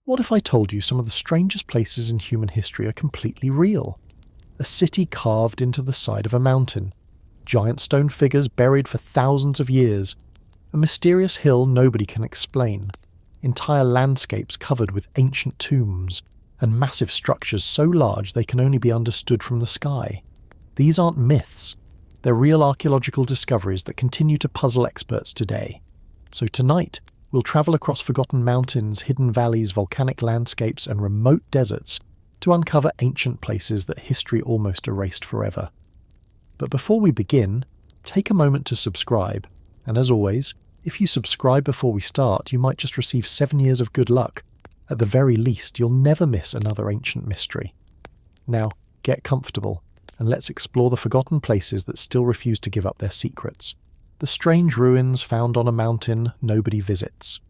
What if I told you some of the strangest places in human history are completely real? A city carved into the side of a mountain, giant stone figures buried for thousands of years, a mysterious hill nobody can explain, entire landscapes covered with ancient tombs, and massive structures so large they can only be understood from the sky. These aren't myths. They're real archaeological discoveries that continue to puzzle experts today. So tonight, we'll travel across forgotten mountains, hidden valleys, volcanic landscapes, and remote deserts to uncover ancient places that history almost erased forever. But before we begin, take a moment to subscribe, and as always, if you subscribe before we start, you might just receive 7 years of good luck. At the very least, you'll never miss another ancient mystery. Now, get comfortable, and let's explore the forgotten places that still refuse to give up their secrets. The strange ruins found on a mountain nobody visits.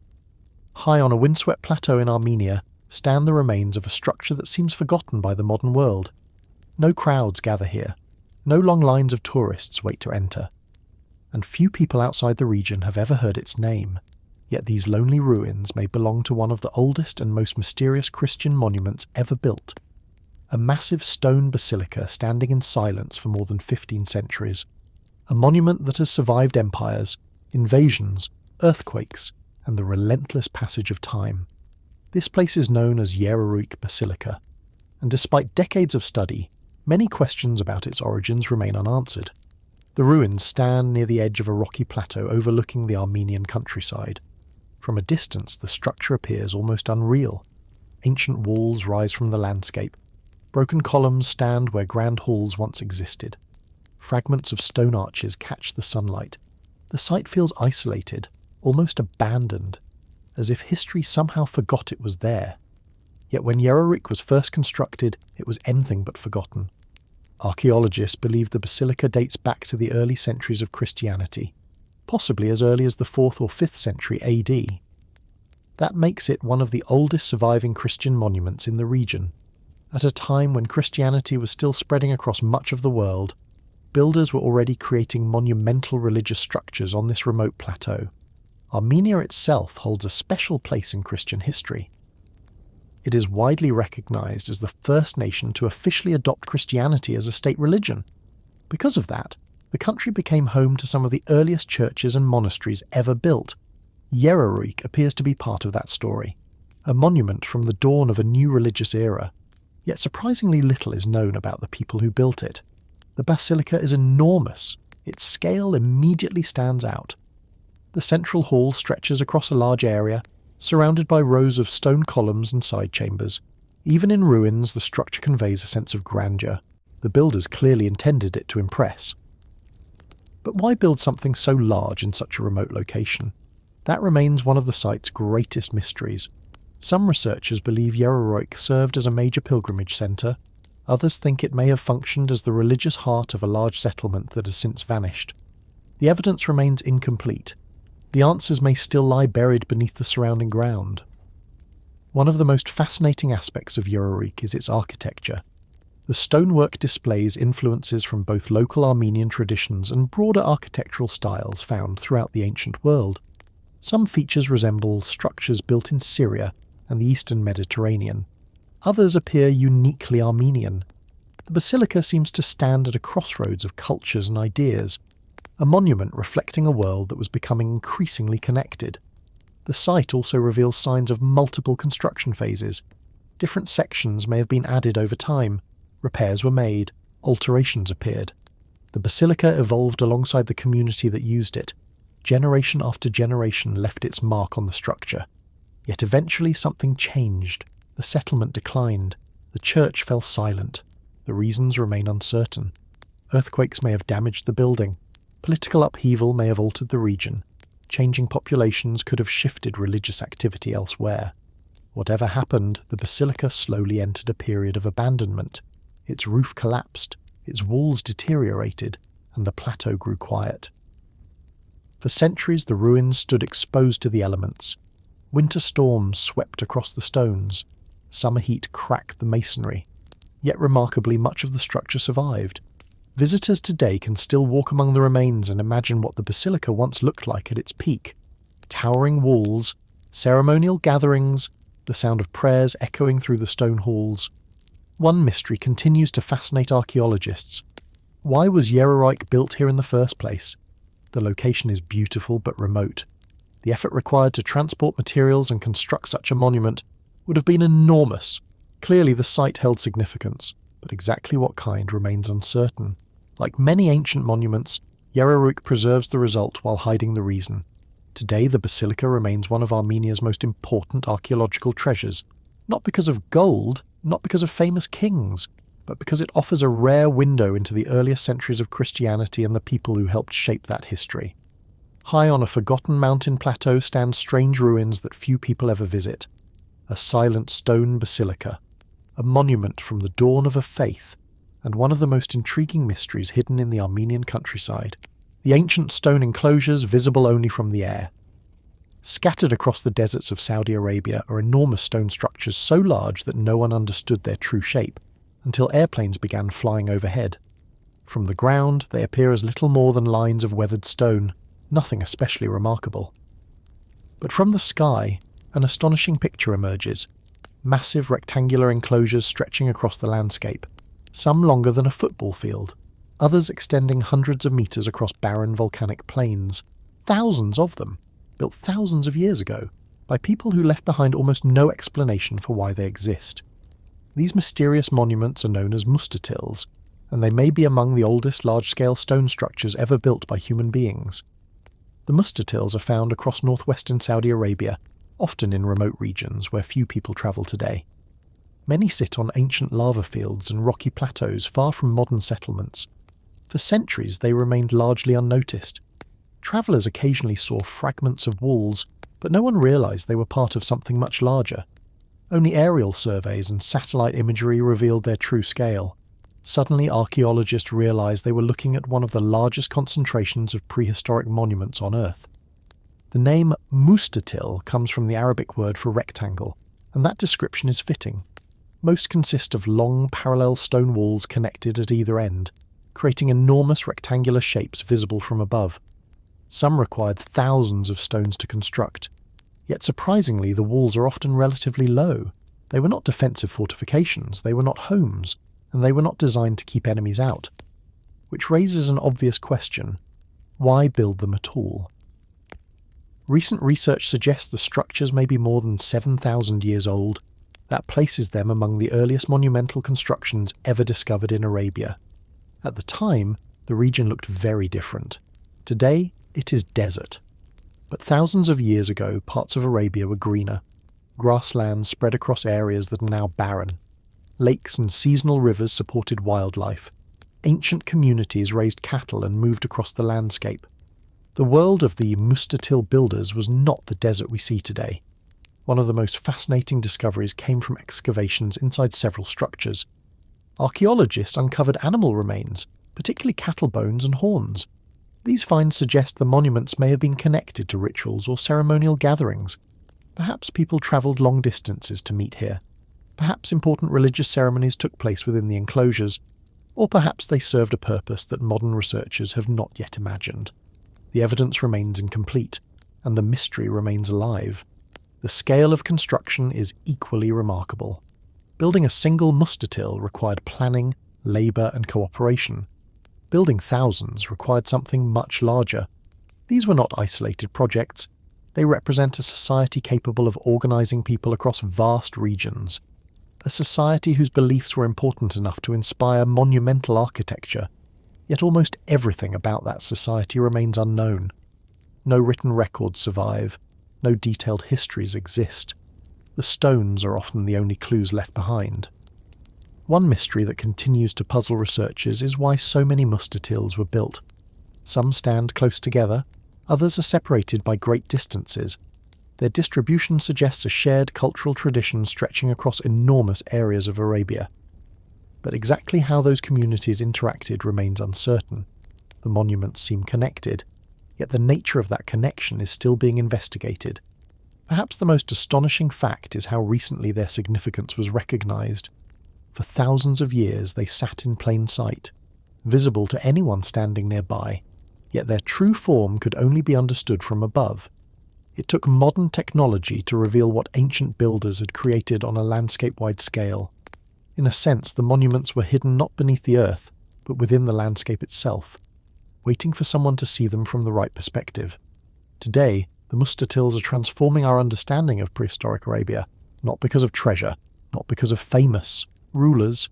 High on a windswept plateau in Armenia stand the remains of a structure that seems forgotten by the modern world. No crowds gather here. No long lines of tourists wait to enter. And few people outside the region have ever heard its name. Yet these lonely ruins may belong to one of the oldest and most mysterious Christian monuments ever built. A massive stone basilica standing in silence for more than 15 centuries. A monument that has survived empires, invasions, earthquakes, and the relentless passage of time. This place is known as Yeraruyk Basilica, and despite decades of study, many questions about its origins remain unanswered. The ruins stand near the edge of a rocky plateau overlooking the Armenian countryside. From a distance, the structure appears almost unreal. Ancient walls rise from the landscape. Broken columns stand where grand halls once existed. Fragments of stone arches catch the sunlight. The site feels isolated, almost abandoned, as if history somehow forgot it was there. Yet when Yeraruyk was first constructed, it was anything but forgotten. Archaeologists believe the basilica dates back to the early centuries of Christianity, possibly as early as the 4th or 5th century AD. That makes it one of the oldest surviving Christian monuments in the region. At a time when Christianity was still spreading across much of the world, builders were already creating monumental religious structures on this remote plateau. Armenia itself holds a special place in Christian history. It is widely recognized as the first nation to officially adopt Christianity as a state religion. Because of that, the country became home to some of the earliest churches and monasteries ever built. Yeraruyk appears to be part of that story, a monument from the dawn of a new religious era. Yet surprisingly little is known about the people who built it. The basilica is enormous. Its scale immediately stands out. The central hall stretches across a large area, surrounded by rows of stone columns and side chambers. Even in ruins, the structure conveys a sense of grandeur. The builders clearly intended it to impress. But why build something so large in such a remote location? That remains one of the site's greatest mysteries. Some researchers believe Yeraruyk served as a major pilgrimage centre. Others think it may have functioned as the religious heart of a large settlement that has since vanished. The evidence remains incomplete. The answers may still lie buried beneath the surrounding ground. One of the most fascinating aspects of Yeraruyk is its architecture. The stonework displays influences from both local Armenian traditions and broader architectural styles found throughout the ancient world. Some features resemble structures built in Syria and the Eastern Mediterranean. Others appear uniquely Armenian. The basilica seems to stand at a crossroads of cultures and ideas, a monument reflecting a world that was becoming increasingly connected. The site also reveals signs of multiple construction phases. Different sections may have been added over time. Repairs were made, alterations appeared. The basilica evolved alongside the community that used it. Generation after generation left its mark on the structure. Yet eventually something changed. The settlement declined. The church fell silent. The reasons remain uncertain. Earthquakes may have damaged the building. Political upheaval may have altered the region. Changing populations could have shifted religious activity elsewhere. Whatever happened, the basilica slowly entered a period of abandonment. Its roof collapsed, its walls deteriorated, and the plateau grew quiet. For centuries the ruins stood exposed to the elements. Winter storms swept across the stones. Summer heat cracked the masonry. Yet remarkably, much of the structure survived. Visitors today can still walk among the remains and imagine what the basilica once looked like at its peak. Towering walls, ceremonial gatherings, the sound of prayers echoing through the stone halls. One mystery continues to fascinate archaeologists. Why was Yerorike built here in the first place? The location is beautiful but remote. The effort required to transport materials and construct such a monument would have been enormous. Clearly the site held significance, but exactly what kind remains uncertain. Like many ancient monuments, Yerorike preserves the result while hiding the reason. Today the basilica remains one of Armenia's most important archaeological treasures, not because of gold, not because of famous kings, but because it offers a rare window into the earlier centuries of Christianity and the people who helped shape that history. High on a forgotten mountain plateau stand strange ruins that few people ever visit. A silent stone basilica, a monument from the dawn of a faith, and one of the most intriguing mysteries hidden in the Armenian countryside. The ancient stone enclosures visible only from the air. Scattered across the deserts of Saudi Arabia are enormous stone structures so large that no one understood their true shape, until airplanes began flying overhead. From the ground, they appear as little more than lines of weathered stone, nothing especially remarkable. But from the sky, an astonishing picture emerges. Massive rectangular enclosures stretching across the landscape, some longer than a football field, others extending hundreds of meters across barren volcanic plains. Thousands of them, built thousands of years ago, by people who left behind almost no explanation for why they exist. These mysterious monuments are known as mustatils, and they may be among the oldest large-scale stone structures ever built by human beings. The mustatils are found across northwestern Saudi Arabia, often in remote regions where few people travel today. Many sit on ancient lava fields and rocky plateaus far from modern settlements. For centuries they remained largely unnoticed. Travellers occasionally saw fragments of walls, but no one realised they were part of something much larger. Only aerial surveys and satellite imagery revealed their true scale. Suddenly archaeologists realised they were looking at one of the largest concentrations of prehistoric monuments on Earth. The name mustatil comes from the Arabic word for rectangle, and that description is fitting. Most consist of long, parallel stone walls connected at either end, creating enormous rectangular shapes visible from above. Some required thousands of stones to construct. Yet surprisingly, the walls are often relatively low. They were not defensive fortifications, they were not homes, and they were not designed to keep enemies out. Which raises an obvious question: why build them at all? Recent research suggests the structures may be more than 7,000 years old. That places them among the earliest monumental constructions ever discovered in Arabia. At the time, the region looked very different. Today, it is desert. But thousands of years ago, parts of Arabia were greener. Grasslands spread across areas that are now barren. Lakes and seasonal rivers supported wildlife. Ancient communities raised cattle and moved across the landscape. The world of the mustatil builders was not the desert we see today. One of the most fascinating discoveries came from excavations inside several structures. Archaeologists uncovered animal remains, particularly cattle bones and horns. These finds suggest the monuments may have been connected to rituals or ceremonial gatherings. Perhaps people travelled long distances to meet here. Perhaps important religious ceremonies took place within the enclosures, or perhaps they served a purpose that modern researchers have not yet imagined. The evidence remains incomplete, and the mystery remains alive. The scale of construction is equally remarkable. Building a single mustatil required planning, labour and cooperation. Building thousands required something much larger. These were not isolated projects. They represent a society capable of organising people across vast regions. A society whose beliefs were important enough to inspire monumental architecture. Yet almost everything about that society remains unknown. No written records survive. No detailed histories exist. The stones are often the only clues left behind. One mystery that continues to puzzle researchers is why so many mustatils were built. Some stand close together, others are separated by great distances. Their distribution suggests a shared cultural tradition stretching across enormous areas of Arabia. But exactly how those communities interacted remains uncertain. The monuments seem connected, yet the nature of that connection is still being investigated. Perhaps the most astonishing fact is how recently their significance was recognized. For thousands of years they sat in plain sight, visible to anyone standing nearby, yet their true form could only be understood from above. It took modern technology to reveal what ancient builders had created on a landscape-wide scale. In a sense, the monuments were hidden not beneath the earth, but within the landscape itself, waiting for someone to see them from the right perspective. Today, the Mustatils are transforming our understanding of prehistoric Arabia, not because of treasure, not because of famous rulers,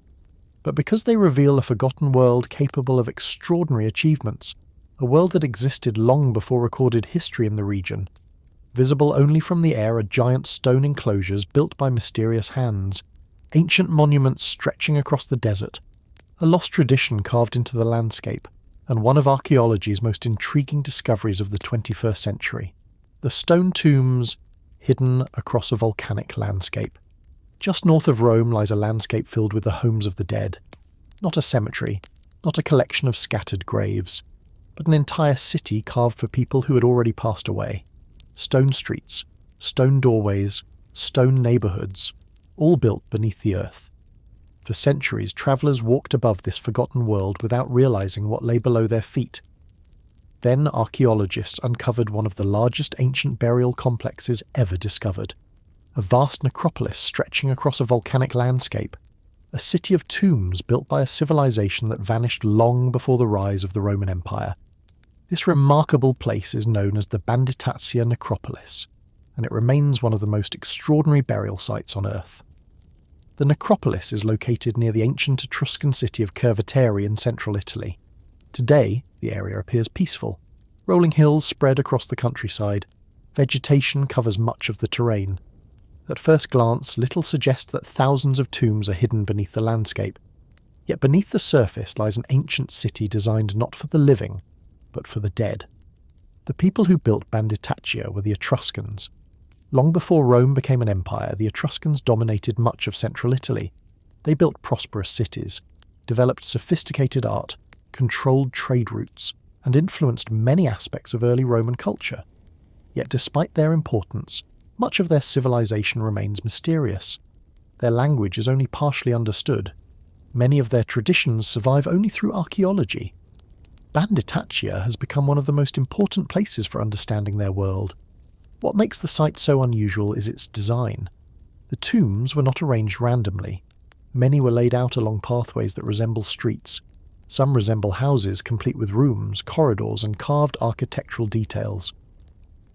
but because they reveal a forgotten world capable of extraordinary achievements, a world that existed long before recorded history in the region. Visible only from the air are giant stone enclosures built by mysterious hands, ancient monuments stretching across the desert, a lost tradition carved into the landscape, and one of archaeology's most intriguing discoveries of the 21st century. The stone tombs hidden across a volcanic landscape. Just north of Rome lies a landscape filled with the homes of the dead. Not a cemetery, not a collection of scattered graves, but an entire city carved for people who had already passed away. Stone streets, stone doorways, stone neighbourhoods, all built beneath the earth. For centuries, travellers walked above this forgotten world without realising what lay below their feet. Then archaeologists uncovered one of the largest ancient burial complexes ever discovered. A vast necropolis stretching across a volcanic landscape. A city of tombs built by a civilization that vanished long before the rise of the Roman Empire. This remarkable place is known as the Banditatia Necropolis, and it remains one of the most extraordinary burial sites on Earth. The necropolis is located near the ancient Etruscan city of Cerveteri in central Italy. Today, the area appears peaceful. Rolling hills spread across the countryside. Vegetation covers much of the terrain. At first glance, little suggests that thousands of tombs are hidden beneath the landscape. Yet beneath the surface lies an ancient city designed not for the living, but for the dead. The people who built Banditacia were the Etruscans. Long before Rome became an empire, the Etruscans dominated much of central Italy. They built prosperous cities, developed sophisticated art, controlled trade routes, and influenced many aspects of early Roman culture. Yet despite their importance, much of their civilization remains mysterious. Their language is only partially understood. Many of their traditions survive only through archaeology. Banditacia has become one of the most important places for understanding their world. What makes the site so unusual is its design. The tombs were not arranged randomly. Many were laid out along pathways that resemble streets. Some resemble houses complete with rooms, corridors, and carved architectural details.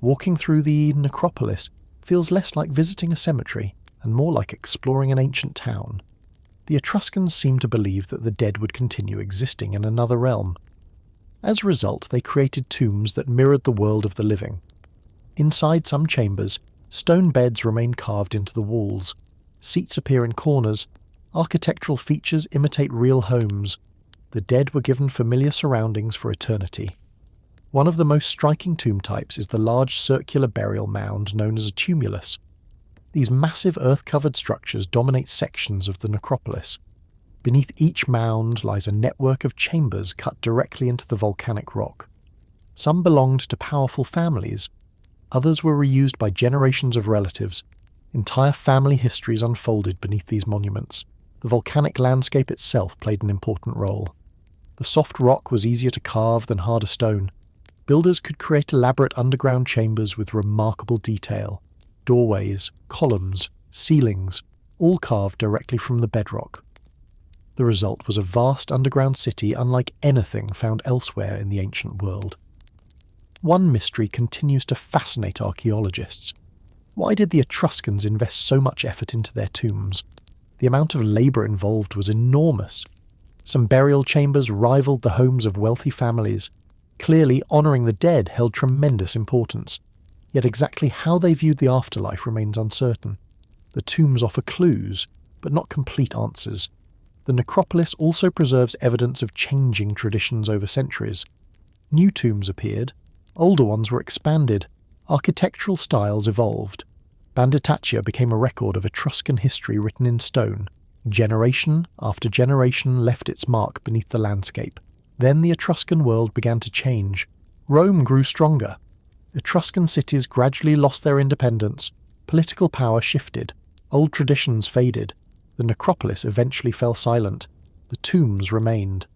Walking through the necropolis feels less like visiting a cemetery and more like exploring an ancient town. The Etruscans seemed to believe that the dead would continue existing in another realm. As a result, they created tombs that mirrored the world of the living. Inside some chambers, stone beds remain carved into the walls. Seats appear in corners. Architectural features imitate real homes. The dead were given familiar surroundings for eternity. One of the most striking tomb types is the large circular burial mound known as a tumulus. These massive earth-covered structures dominate sections of the necropolis. Beneath each mound lies a network of chambers cut directly into the volcanic rock. Some belonged to powerful families. Others were reused by generations of relatives. Entire family histories unfolded beneath these monuments. The volcanic landscape itself played an important role. The soft rock was easier to carve than harder stone. Builders could create elaborate underground chambers with remarkable detail. Doorways, columns, ceilings, all carved directly from the bedrock. The result was a vast underground city unlike anything found elsewhere in the ancient world. One mystery continues to fascinate archaeologists. Why did the Etruscans invest so much effort into their tombs? The amount of labour involved was enormous. Some burial chambers rivaled the homes of wealthy families. Clearly, honouring the dead held tremendous importance. Yet exactly how they viewed the afterlife remains uncertain. The tombs offer clues, but not complete answers. The necropolis also preserves evidence of changing traditions over centuries. New tombs appeared. Older ones were expanded. Architectural styles evolved. Banditacia became a record of Etruscan history written in stone. Generation after generation left its mark beneath the landscape. Then the Etruscan world began to change. Rome grew stronger. Etruscan cities gradually lost their independence. Political power shifted. Old traditions faded. The necropolis eventually fell silent. The tombs remained.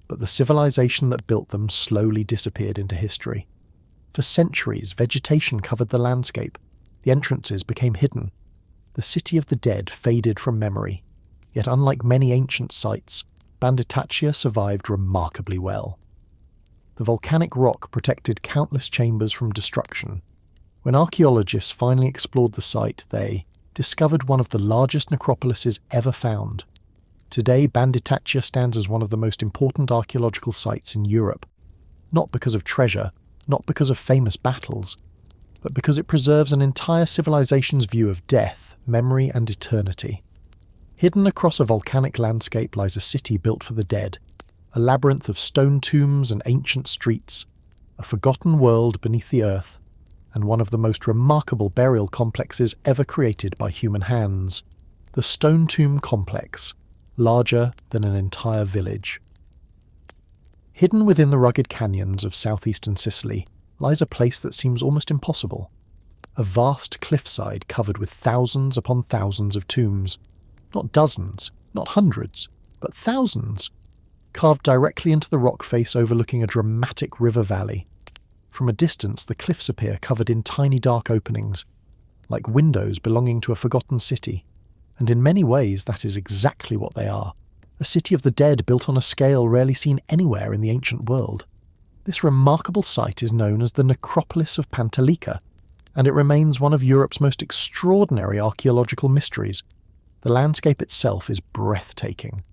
But the civilization that built them slowly disappeared into history. For centuries, vegetation covered the landscape. The entrances became hidden. The city of the dead faded from memory. Yet unlike many ancient sites, Banditaccia survived remarkably well. The volcanic rock protected countless chambers from destruction. When archaeologists finally explored the site, they discovered one of the largest necropolises ever found. Today, Banditaccia stands as one of the most important archaeological sites in Europe, not because of treasure, not because of famous battles, but because it preserves an entire civilization's view of death, memory, and eternity. Hidden across a volcanic landscape lies a city built for the dead, a labyrinth of stone tombs and ancient streets, a forgotten world beneath the earth, and one of the most remarkable burial complexes ever created by human hands. The Stone Tomb Complex, larger than an entire village. Hidden within the rugged canyons of southeastern Sicily lies a place that seems almost impossible. A vast cliffside covered with thousands upon thousands of tombs. Not dozens, not hundreds, but thousands, carved directly into the rock face overlooking a dramatic river valley. From a distance, the cliffs appear covered in tiny dark openings, like windows belonging to a forgotten city. And in many ways, that is exactly what they are. A city of the dead built on a scale rarely seen anywhere in the ancient world. This remarkable site is known as the Necropolis of Pantalica, and it remains one of Europe's most extraordinary archaeological mysteries. The landscape itself is breathtaking.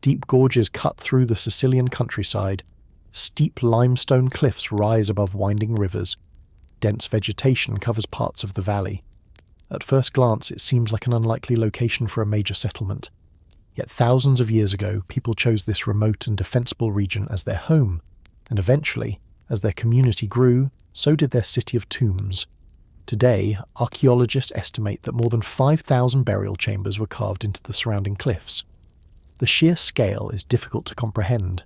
Deep gorges cut through the Sicilian countryside. Steep limestone cliffs rise above winding rivers. Dense vegetation covers parts of the valley. At first glance, it seems like an unlikely location for a major settlement. Yet thousands of years ago, people chose this remote and defensible region as their home, and eventually, as their community grew, so did their city of tombs. Today, archaeologists estimate that more than 5,000 burial chambers were carved into the surrounding cliffs. The sheer scale is difficult to comprehend.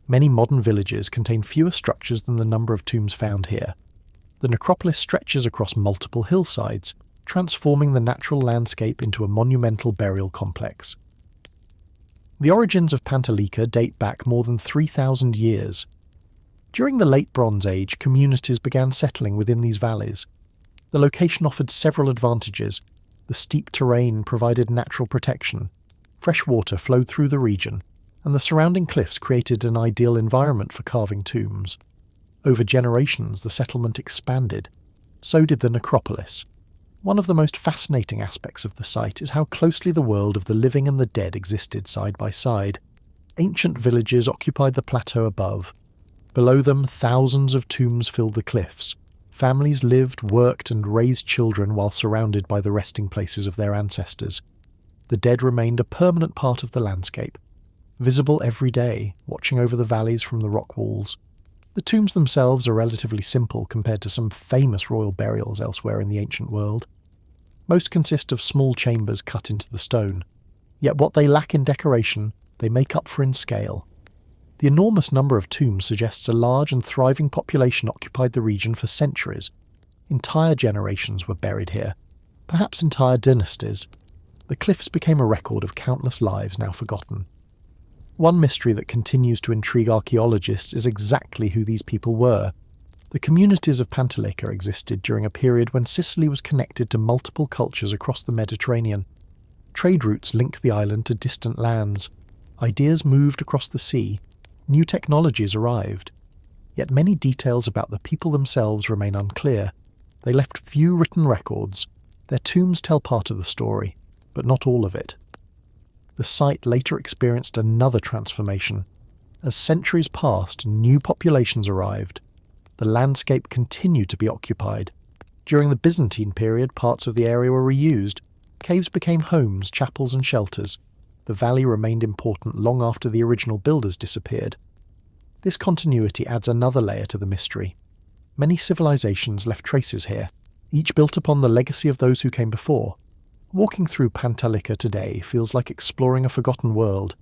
Many modern villages contain fewer structures than the number of tombs found here. The necropolis stretches across multiple hillsides, transforming the natural landscape into a monumental burial complex. The origins of Pantalica date back more than 3,000 years. During the Late Bronze Age, communities began settling within these valleys. The location offered several advantages. The steep terrain provided natural protection, fresh water flowed through the region, and the surrounding cliffs created an ideal environment for carving tombs. Over generations, the settlement expanded. So did the necropolis. One of the most fascinating aspects of the site is how closely the world of the living and the dead existed side by side. Ancient villages occupied the plateau above. Below them, thousands of tombs filled the cliffs. Families lived, worked, and raised children while surrounded by the resting places of their ancestors. The dead remained a permanent part of the landscape, visible every day, watching over the valleys from the rock walls. The tombs themselves are relatively simple compared to some famous royal burials elsewhere in the ancient world. Most consist of small chambers cut into the stone, yet what they lack in decoration, they make up for in scale. The enormous number of tombs suggests a large and thriving population occupied the region for centuries. Entire generations were buried here, perhaps entire dynasties. The cliffs became a record of countless lives now forgotten. One mystery that continues to intrigue archaeologists is exactly who these people were. The communities of Pantalica existed during a period when Sicily was connected to multiple cultures across the Mediterranean. Trade routes linked the island to distant lands. Ideas moved across the sea. New technologies arrived. Yet many details about the people themselves remain unclear. They left few written records. Their tombs tell part of the story, but not all of it. The site later experienced another transformation. As centuries passed, new populations arrived. The landscape continued to be occupied. During the Byzantine period, parts of the area were reused. Caves became homes, chapels, and shelters. The valley remained important long after the original builders disappeared. This continuity adds another layer to the mystery. Many civilizations left traces here, each built upon the legacy of those who came before. Walking through Pantalica today feels like exploring a forgotten world.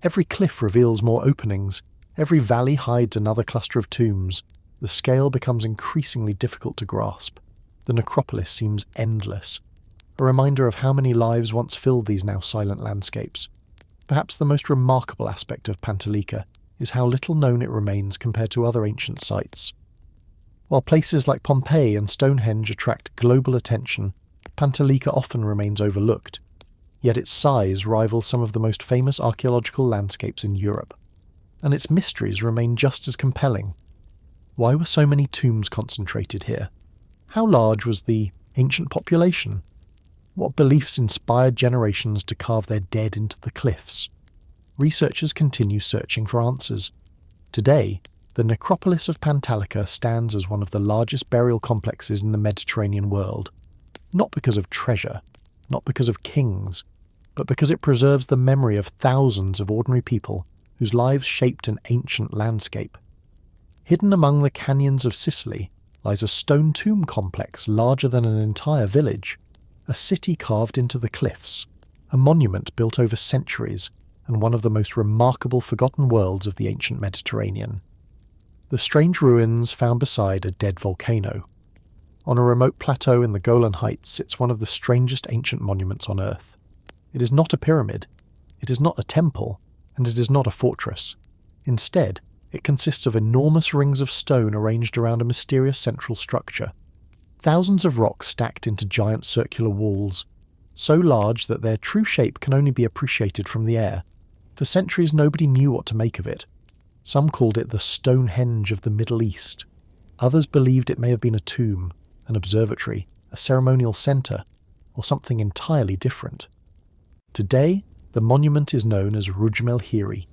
Every cliff reveals more openings. Every valley hides another cluster of tombs. The scale becomes increasingly difficult to grasp. The necropolis seems endless, a reminder of how many lives once filled these now silent landscapes. Perhaps the most remarkable aspect of Pantalica is how little known it remains compared to other ancient sites. While places like Pompeii and Stonehenge attract global attention, Pantalica often remains overlooked, yet its size rivals some of the most famous archaeological landscapes in Europe. And its mysteries remain just as compelling. Why were so many tombs concentrated here? How large was the ancient population? What beliefs inspired generations to carve their dead into the cliffs? Researchers continue searching for answers. Today, the necropolis of Pantalica stands as one of the largest burial complexes in the Mediterranean world, not because of treasure, not because of kings, but because it preserves the memory of thousands of ordinary people whose lives shaped an ancient landscape. Hidden among the canyons of Sicily lies a stone tomb complex larger than an entire village, a city carved into the cliffs, a monument built over centuries, and one of the most remarkable forgotten worlds of the ancient Mediterranean. The strange ruins found beside a dead volcano. On a remote plateau in the Golan Heights sits one of the strangest ancient monuments on Earth. It is not a pyramid, it is not a temple, and it is not a fortress. Instead, it consists of enormous rings of stone arranged around a mysterious central structure. Thousands of rocks stacked into giant circular walls, so large that their true shape can only be appreciated from the air. For centuries nobody knew what to make of it. Some called it the Stonehenge of the Middle East. Others believed it may have been a tomb, an observatory, a ceremonial centre, or something entirely different. Today, the monument is known as Rujmel Hiri,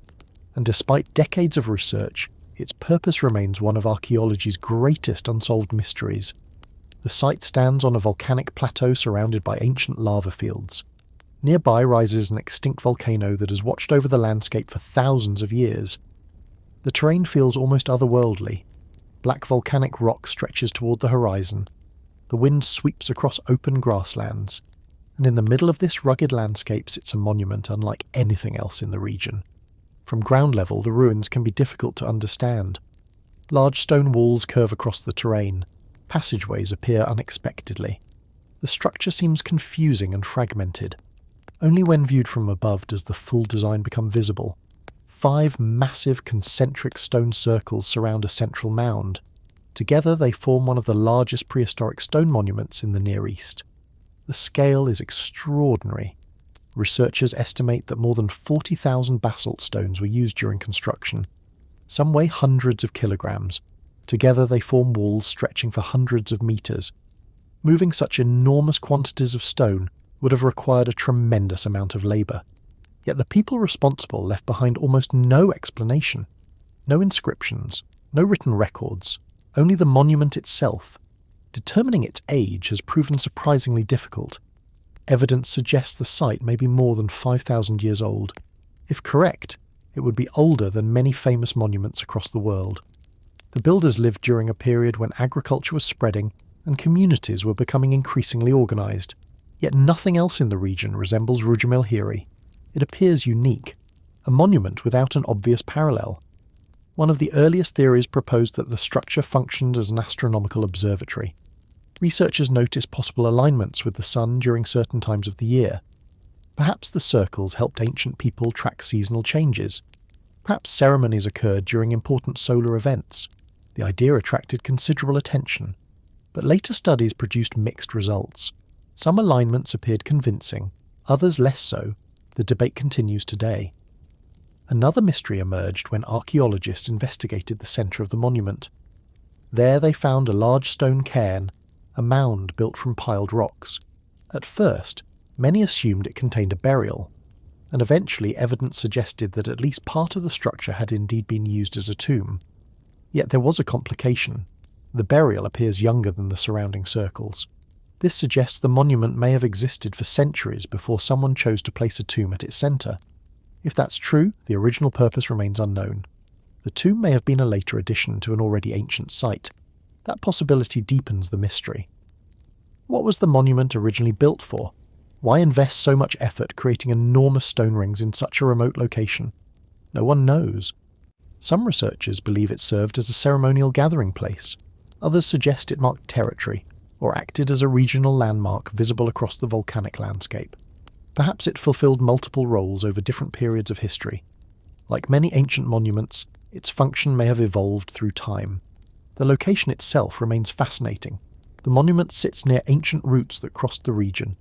and despite decades of research, its purpose remains one of archaeology's greatest unsolved mysteries. The site stands on a volcanic plateau surrounded by ancient lava fields. Nearby rises an extinct volcano that has watched over the landscape for thousands of years. The terrain feels almost otherworldly. Black volcanic rock stretches toward the horizon. The wind sweeps across open grasslands. And in the middle of this rugged landscape sits a monument unlike anything else in the region. From ground level, the ruins can be difficult to understand. Large stone walls curve across the terrain. Passageways appear unexpectedly. The structure seems confusing and fragmented. Only when viewed from above does the full design become visible. 5 massive concentric stone circles surround a central mound. Together they form one of the largest prehistoric stone monuments in the Near East. The scale is extraordinary. Researchers estimate that more than 40,000 basalt stones were used during construction. Some weigh hundreds of kilograms. Together they form walls stretching for hundreds of meters. Moving such enormous quantities of stone would have required a tremendous amount of labor. Yet the people responsible left behind almost no explanation. No inscriptions, no written records, only the monument itself. Determining its age has proven surprisingly difficult. Evidence suggests the site may be more than 5,000 years old. If correct, it would be older than many famous monuments across the world. The builders lived during a period when agriculture was spreading and communities were becoming increasingly organised. Yet nothing else in the region resembles Rujmel Hiri. It appears unique, a monument without an obvious parallel. One of the earliest theories proposed that the structure functioned as an astronomical observatory. Researchers noticed possible alignments with the sun during certain times of the year. Perhaps the circles helped ancient people track seasonal changes. Perhaps ceremonies occurred during important solar events. The idea attracted considerable attention. But later studies produced mixed results. Some alignments appeared convincing, others less so. The debate continues today. Another mystery emerged when archaeologists investigated the centre of the monument. There they found a large stone cairn, a mound built from piled rocks. At first, many assumed it contained a burial, and eventually evidence suggested that at least part of the structure had indeed been used as a tomb. Yet there was a complication. The burial appears younger than the surrounding circles. This suggests the monument may have existed for centuries before someone chose to place a tomb at its centre. If that's true, the original purpose remains unknown. The tomb may have been a later addition to an already ancient site. That possibility deepens the mystery. What was the monument originally built for? Why invest so much effort creating enormous stone rings in such a remote location? No one knows. Some researchers believe it served as a ceremonial gathering place. Others suggest it marked territory, or acted as a regional landmark visible across the volcanic landscape. Perhaps it fulfilled multiple roles over different periods of history. Like many ancient monuments, its function may have evolved through time. The location itself remains fascinating. The monument sits near ancient routes that crossed the region.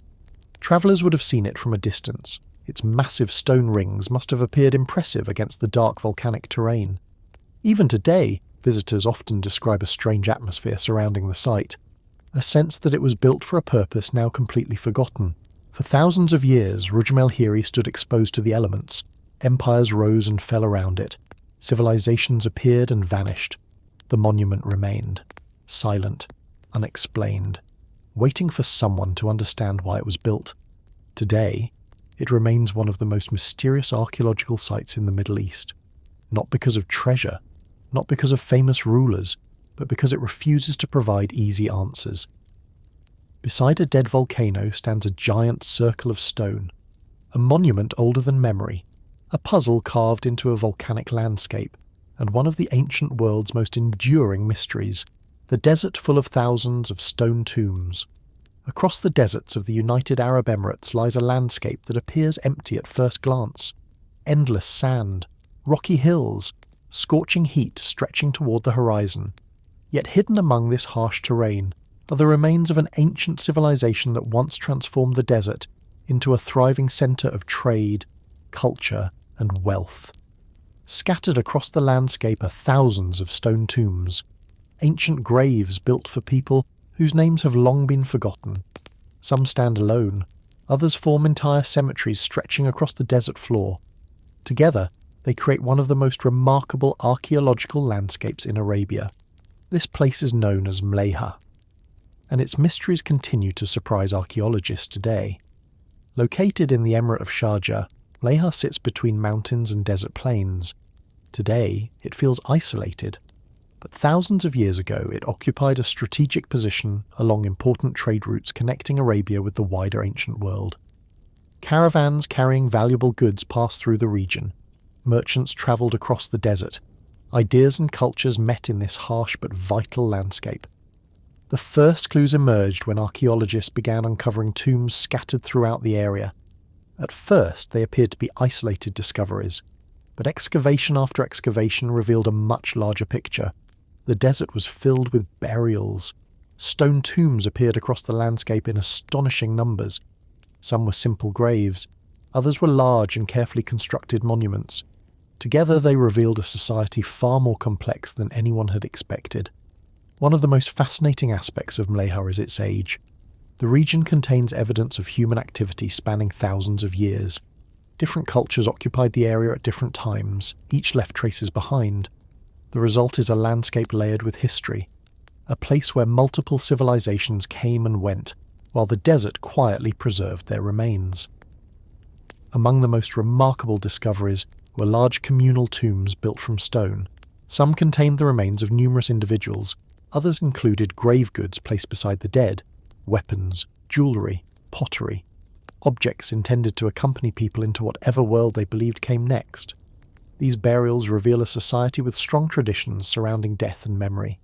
Travellers would have seen it from a distance. Its massive stone rings must have appeared impressive against the dark volcanic terrain. Even today, visitors often describe a strange atmosphere surrounding the site, a sense that it was built for a purpose now completely forgotten. For thousands of years, Rujm El Hiri stood exposed to the elements. Empires rose and fell around it. Civilizations appeared and vanished. The monument remained, silent, unexplained, waiting for someone to understand why it was built. Today, it remains one of the most mysterious archaeological sites in the Middle East. Not because of treasure, not because of famous rulers, but because it refuses to provide easy answers. Beside a dead volcano stands a giant circle of stone, a monument older than memory, a puzzle carved into a volcanic landscape, and one of the ancient world's most enduring mysteries, the desert full of thousands of stone tombs. Across the deserts of the United Arab Emirates lies a landscape that appears empty at first glance. Endless sand, rocky hills, scorching heat stretching toward the horizon. Yet hidden among this harsh terrain are the remains of an ancient civilization that once transformed the desert into a thriving centre of trade, culture, and wealth. Scattered across the landscape are thousands of stone tombs, ancient graves built for people whose names have long been forgotten. Some stand alone, others form entire cemeteries stretching across the desert floor. Together, they create one of the most remarkable archaeological landscapes in Arabia. This place is known as Mleha, and its mysteries continue to surprise archaeologists today. Located in the Emirate of Sharjah, Mleha sits between mountains and desert plains. Today, it feels isolated, but thousands of years ago it occupied a strategic position along important trade routes connecting Arabia with the wider ancient world. Caravans carrying valuable goods passed through the region. Merchants travelled across the desert. Ideas and cultures met in this harsh but vital landscape. The first clues emerged when archaeologists began uncovering tombs scattered throughout the area. At first, they appeared to be isolated discoveries, but excavation after excavation revealed a much larger picture. The desert was filled with burials. Stone tombs appeared across the landscape in astonishing numbers. Some were simple graves, others were large and carefully constructed monuments. Together they revealed a society far more complex than anyone had expected. One of the most fascinating aspects of Mleha is its age. The region contains evidence of human activity spanning thousands of years. Different cultures occupied the area at different times, each left traces behind. The result is a landscape layered with history, a place where multiple civilizations came and went, while the desert quietly preserved their remains. Among the most remarkable discoveries were large communal tombs built from stone. Some contained the remains of numerous individuals, others included grave goods placed beside the dead, weapons, jewellery, pottery, objects intended to accompany people into whatever world they believed came next. These burials reveal a society with strong traditions surrounding death and memory.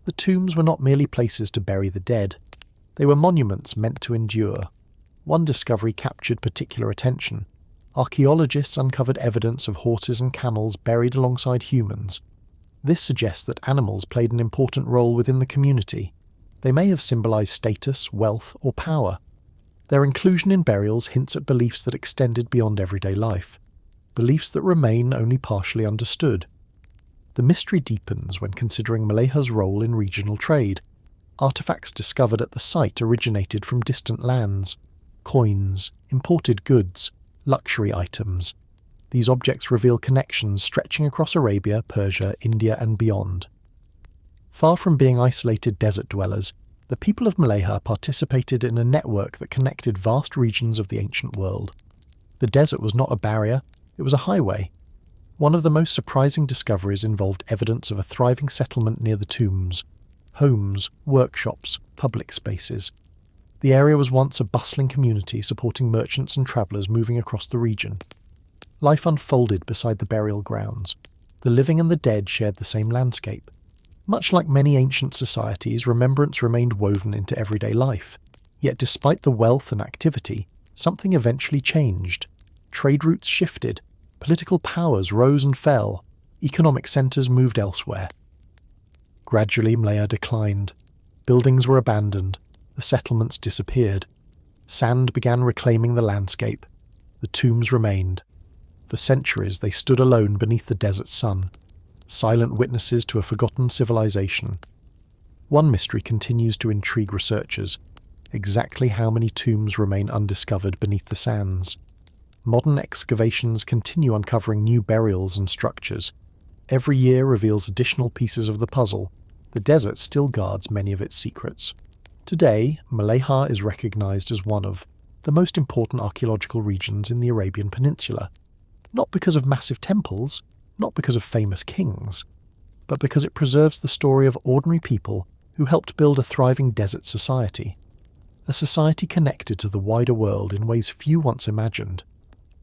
The tombs were not merely places to bury the dead. They were monuments meant to endure. One discovery captured particular attention. Archaeologists uncovered evidence of horses and camels buried alongside humans. This suggests that animals played an important role within the community. They may have symbolized status, wealth, or power. Their inclusion in burials hints at beliefs that extended beyond everyday life, beliefs that remain only partially understood. The mystery deepens when considering Mleha's role in regional trade. Artifacts discovered at the site originated from distant lands. Coins, imported goods, luxury items. These objects reveal connections stretching across Arabia, Persia, India, and beyond. Far from being isolated desert dwellers, the people of Mleha participated in a network that connected vast regions of the ancient world. The desert was not a barrier, it was a highway. One of the most surprising discoveries involved evidence of a thriving settlement near the tombs. Homes, workshops, public spaces. The area was once a bustling community supporting merchants and travellers moving across the region. Life unfolded beside the burial grounds. The living and the dead shared the same landscape. Much like many ancient societies, remembrance remained woven into everyday life. Yet despite the wealth and activity, something eventually changed. Trade routes shifted. Political powers rose and fell. Economic centres moved elsewhere. Gradually, Mlea declined. Buildings were abandoned. The settlements disappeared. Sand began reclaiming the landscape. The tombs remained. For centuries, they stood alone beneath the desert sun, silent witnesses to a forgotten civilization. One mystery continues to intrigue researchers: exactly how many tombs remain undiscovered beneath the sands. Modern excavations continue uncovering new burials and structures. Every year reveals additional pieces of the puzzle. The desert still guards many of its secrets. Today, Mlea is recognized as one of the most important archaeological regions in the Arabian Peninsula, not because of massive temples, not because of famous kings, but because it preserves the story of ordinary people who helped build a thriving desert society. A society connected to the wider world in ways few once imagined.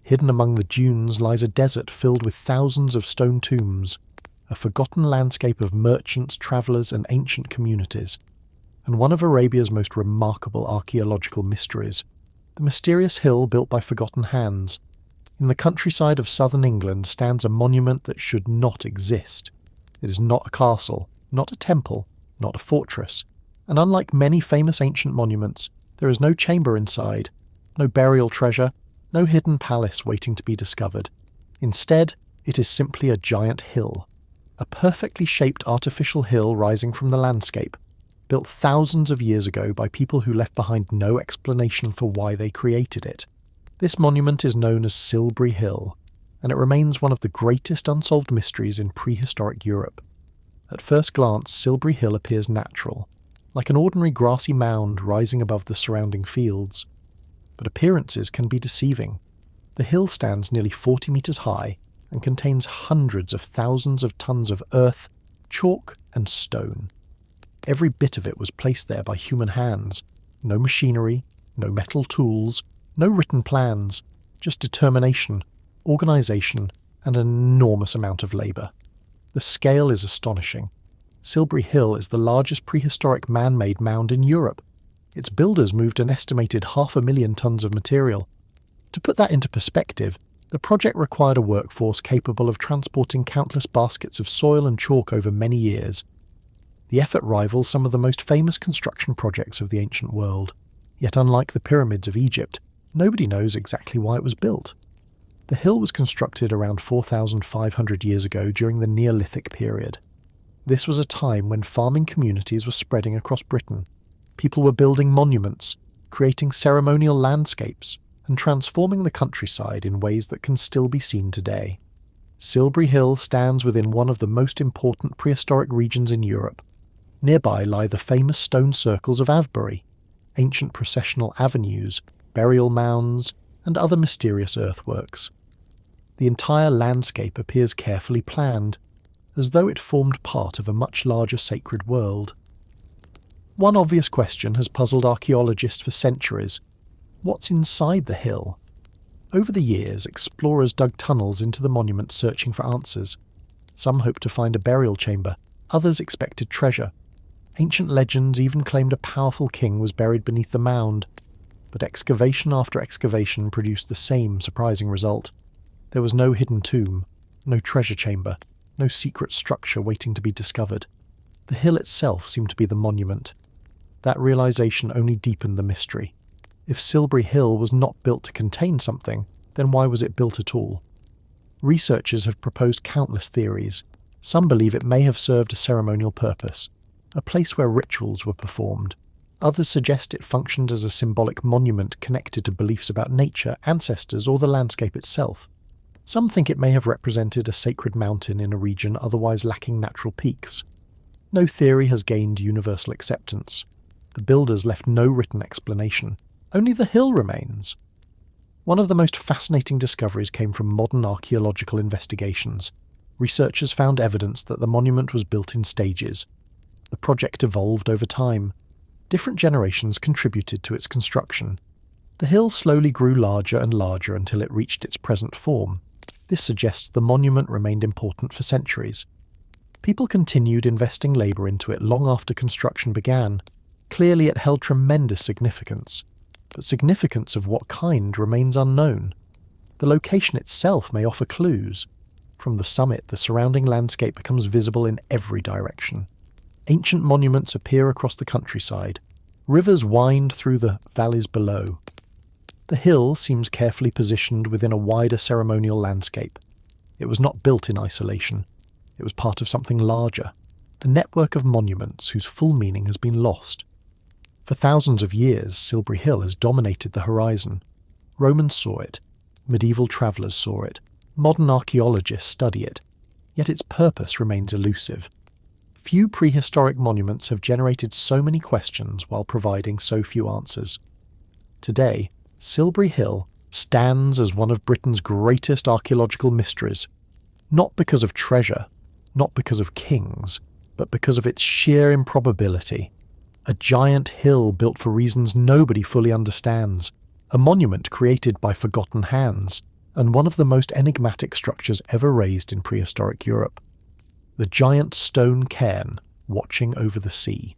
Hidden among the dunes lies a desert filled with thousands of stone tombs, a forgotten landscape of merchants, travellers, and ancient communities, and one of Arabia's most remarkable archaeological mysteries, the mysterious hill built by forgotten hands. In the countryside of southern England stands a monument that should not exist. It is not a castle, not a temple, not a fortress, and unlike many famous ancient monuments, there is no chamber inside, no burial treasure, no hidden palace waiting to be discovered. Instead, it is simply a giant hill, a perfectly shaped artificial hill rising from the landscape, built thousands of years ago by people who left behind no explanation for why they created it. This monument is known as Silbury Hill, and it remains one of the greatest unsolved mysteries in prehistoric Europe. At first glance, Silbury Hill appears natural, like an ordinary grassy mound rising above the surrounding fields. But appearances can be deceiving. The hill stands nearly 40 metres high and contains hundreds of thousands of tons of earth, chalk, and stone. Every bit of it was placed there by human hands. No machinery, no metal tools, no written plans, just determination, organisation, and an enormous amount of labour. The scale is astonishing. Silbury Hill is the largest prehistoric man-made mound in Europe. Its builders moved an estimated 500,000 tons of material. To put that into perspective, the project required a workforce capable of transporting countless baskets of soil and chalk over many years. The effort rivals some of the most famous construction projects of the ancient world. Yet unlike the pyramids of Egypt, nobody knows exactly why it was built. The hill was constructed around 4,500 years ago during the Neolithic period. This was a time when farming communities were spreading across Britain. People were building monuments, creating ceremonial landscapes, and transforming the countryside in ways that can still be seen today. Silbury Hill stands within one of the most important prehistoric regions in Europe. Nearby lie the famous stone circles of Avebury, ancient processional avenues, burial mounds, and other mysterious earthworks. The entire landscape appears carefully planned, as though it formed part of a much larger sacred world. One obvious question has puzzled archaeologists for centuries: what's inside the hill? Over the years, explorers dug tunnels into the monument searching for answers. Some hoped to find a burial chamber, others expected treasure. Ancient legends even claimed a powerful king was buried beneath the mound, but excavation after excavation produced the same surprising result. There was no hidden tomb, no treasure chamber, no secret structure waiting to be discovered. The hill itself seemed to be the monument. That realization only deepened the mystery. If Silbury Hill was not built to contain something, then why was it built at all? Researchers have proposed countless theories. Some believe it may have served a ceremonial purpose, a place where rituals were performed. Others suggest it functioned as a symbolic monument connected to beliefs about nature, ancestors, or the landscape itself. Some think it may have represented a sacred mountain in a region otherwise lacking natural peaks. No theory has gained universal acceptance. The builders left no written explanation. Only the hill remains. One of the most fascinating discoveries came from modern archaeological investigations. Researchers found evidence that the monument was built in stages. The project evolved over time. Different generations contributed to its construction. The hill slowly grew larger and larger until it reached its present form. This suggests the monument remained important for centuries. People continued investing labour into it long after construction began. Clearly it held tremendous significance. But significance of what kind remains unknown. The location itself may offer clues. From the summit, the surrounding landscape becomes visible in every direction. Ancient monuments appear across the countryside. Rivers wind through the valleys below. The hill seems carefully positioned within a wider ceremonial landscape. It was not built in isolation. It was part of something larger, a network of monuments whose full meaning has been lost. For thousands of years, Silbury Hill has dominated the horizon. Romans saw it. Medieval travellers saw it. Modern archaeologists study it. Yet its purpose remains elusive. Few prehistoric monuments have generated so many questions while providing so few answers. Today, Silbury Hill stands as one of Britain's greatest archaeological mysteries, not because of treasure, not because of kings, but because of its sheer improbability. A giant hill built for reasons nobody fully understands, a monument created by forgotten hands, and one of the most enigmatic structures ever raised in prehistoric Europe. The giant stone cairn watching over the sea.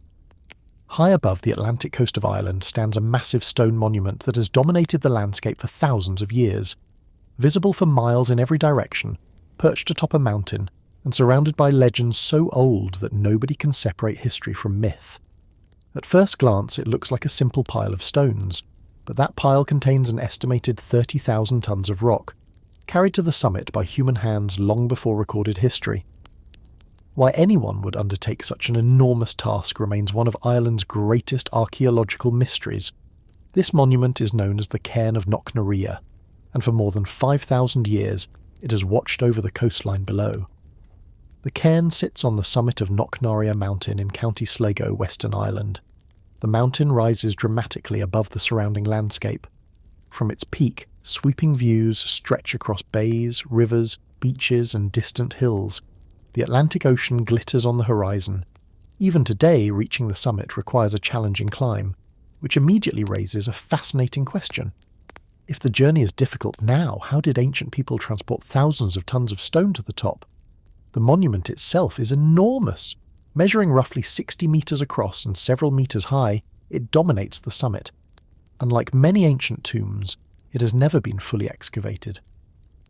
High above the Atlantic coast of Ireland stands a massive stone monument that has dominated the landscape for thousands of years. Visible for miles in every direction, perched atop a mountain, and surrounded by legends so old that nobody can separate history from myth. At first glance, it looks like a simple pile of stones, but that pile contains an estimated 30,000 tons of rock, carried to the summit by human hands long before recorded history. Why anyone would undertake such an enormous task remains one of Ireland's greatest archaeological mysteries. This monument is known as the Cairn of Knocknarea, and for more than 5,000 years it has watched over the coastline below. The cairn sits on the summit of Knocknarea Mountain in County Sligo, Western Ireland. The mountain rises dramatically above the surrounding landscape. From its peak, sweeping views stretch across bays, rivers, beaches, and distant hills. The Atlantic Ocean glitters on the horizon. Even today, reaching the summit requires a challenging climb, which immediately raises a fascinating question. If the journey is difficult now, how did ancient people transport thousands of tons of stone to the top? The monument itself is enormous. Measuring roughly 60 metres across and several metres high, it dominates the summit. Unlike many ancient tombs, it has never been fully excavated.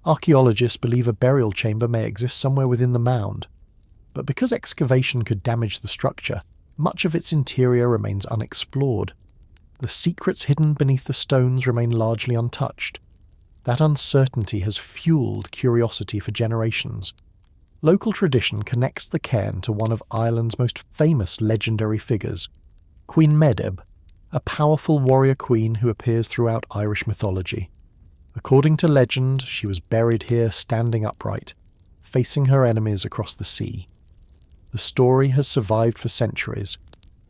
Archaeologists believe a burial chamber may exist somewhere within the mound, but because excavation could damage the structure, much of its interior remains unexplored. The secrets hidden beneath the stones remain largely untouched. That uncertainty has fueled curiosity for generations. Local tradition connects the cairn to one of Ireland's most famous legendary figures, Queen Medb, a powerful warrior queen who appears throughout Irish mythology. According to legend, she was buried here standing upright, facing her enemies across the sea. The story has survived for centuries.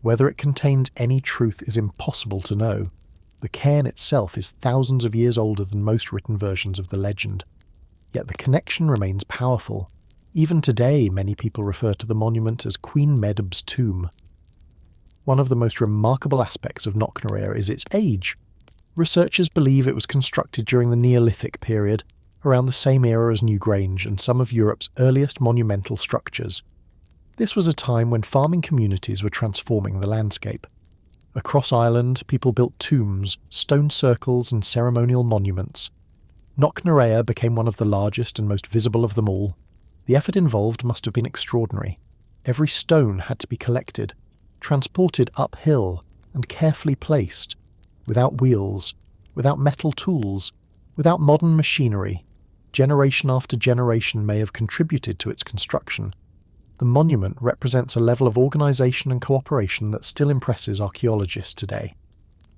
Whether it contains any truth is impossible to know. The cairn itself is thousands of years older than most written versions of the legend. Yet the connection remains powerful. Even today, many people refer to the monument as Queen Medb's tomb. One of the most remarkable aspects of Knocknarea is its age. Researchers believe it was constructed during the Neolithic period, around the same era as Newgrange and some of Europe's earliest monumental structures. This was a time when farming communities were transforming the landscape. Across Ireland, people built tombs, stone circles, and ceremonial monuments. Knocknarea became one of the largest and most visible of them all. The effort involved must have been extraordinary. Every stone had to be collected, transported uphill, and carefully placed, without wheels, without metal tools, without modern machinery. Generation after generation may have contributed to its construction. The monument represents a level of organisation and cooperation that still impresses archaeologists today.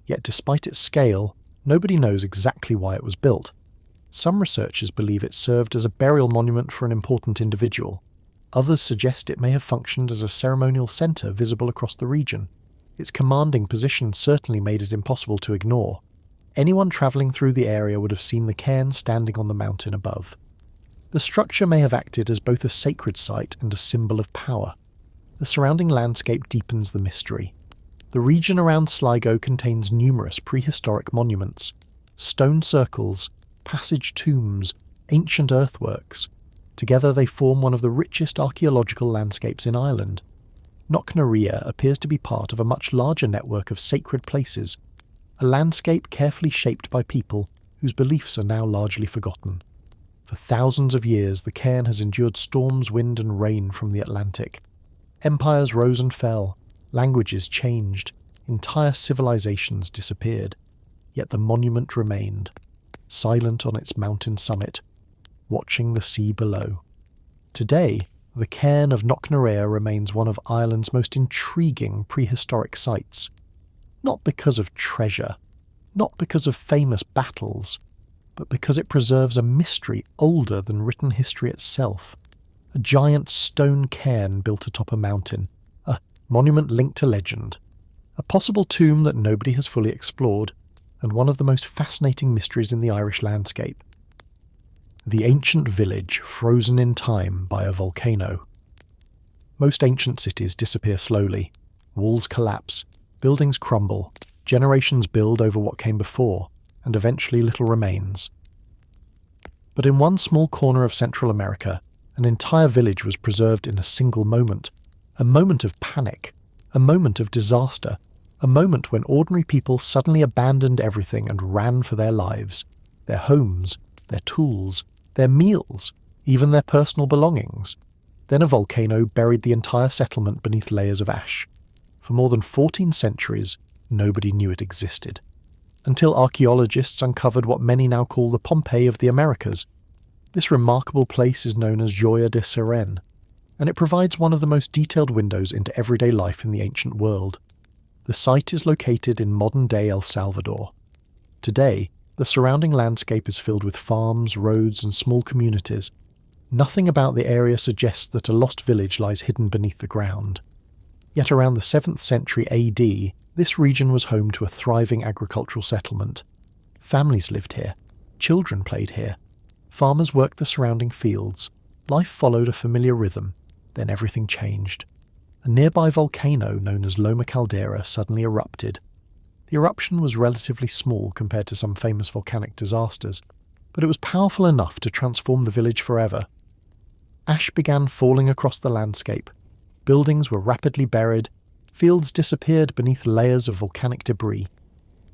Yet despite its scale, nobody knows exactly why it was built. Some researchers believe it served as a burial monument for an important individual. Others suggest it may have functioned as a ceremonial centre visible across the region. Its commanding position certainly made it impossible to ignore. Anyone travelling through the area would have seen the cairn standing on the mountain above. The structure may have acted as both a sacred site and a symbol of power. The surrounding landscape deepens the mystery. The region around Sligo contains numerous prehistoric monuments, stone circles, passage tombs, ancient earthworks. Together they form one of the richest archaeological landscapes in Ireland. Knocknarea appears to be part of a much larger network of sacred places, a landscape carefully shaped by people whose beliefs are now largely forgotten. For thousands of years the cairn has endured storms, wind and rain from the Atlantic. Empires rose and fell, languages changed, entire civilizations disappeared. Yet the monument remained, silent on its mountain summit, watching the sea below. Today, the cairn of Knocknarea remains one of Ireland's most intriguing prehistoric sites. Not because of treasure, not because of famous battles, but because it preserves a mystery older than written history itself. A giant stone cairn built atop a mountain, a monument linked to legend, a possible tomb that nobody has fully explored, and one of the most fascinating mysteries in the Irish landscape. The ancient village frozen in time by a volcano. Most ancient cities disappear slowly. Walls collapse, buildings crumble, generations build over what came before, and eventually little remains. But in one small corner of Central America, an entire village was preserved in a single moment. A moment of panic, a moment of disaster, a moment when ordinary people suddenly abandoned everything and ran for their lives, their homes, their tools, their meals, even their personal belongings. Then a volcano buried the entire settlement beneath layers of ash. For more than 14 centuries, nobody knew it existed. Until archaeologists uncovered what many now call the Pompeii of the Americas. This remarkable place is known as Gioia de Seren, and it provides one of the most detailed windows into everyday life in the ancient world. The site is located in modern-day El Salvador. Today, the surrounding landscape is filled with farms, roads, and small communities. Nothing about the area suggests that a lost village lies hidden beneath the ground. Yet around the 7th century AD, this region was home to a thriving agricultural settlement. Families lived here. Children played here. Farmers worked the surrounding fields. Life followed a familiar rhythm. Then everything changed. A nearby volcano known as Loma Caldera suddenly erupted. The eruption was relatively small compared to some famous volcanic disasters, but it was powerful enough to transform the village forever. Ash began falling across the landscape. Buildings were rapidly buried. Fields disappeared beneath layers of volcanic debris.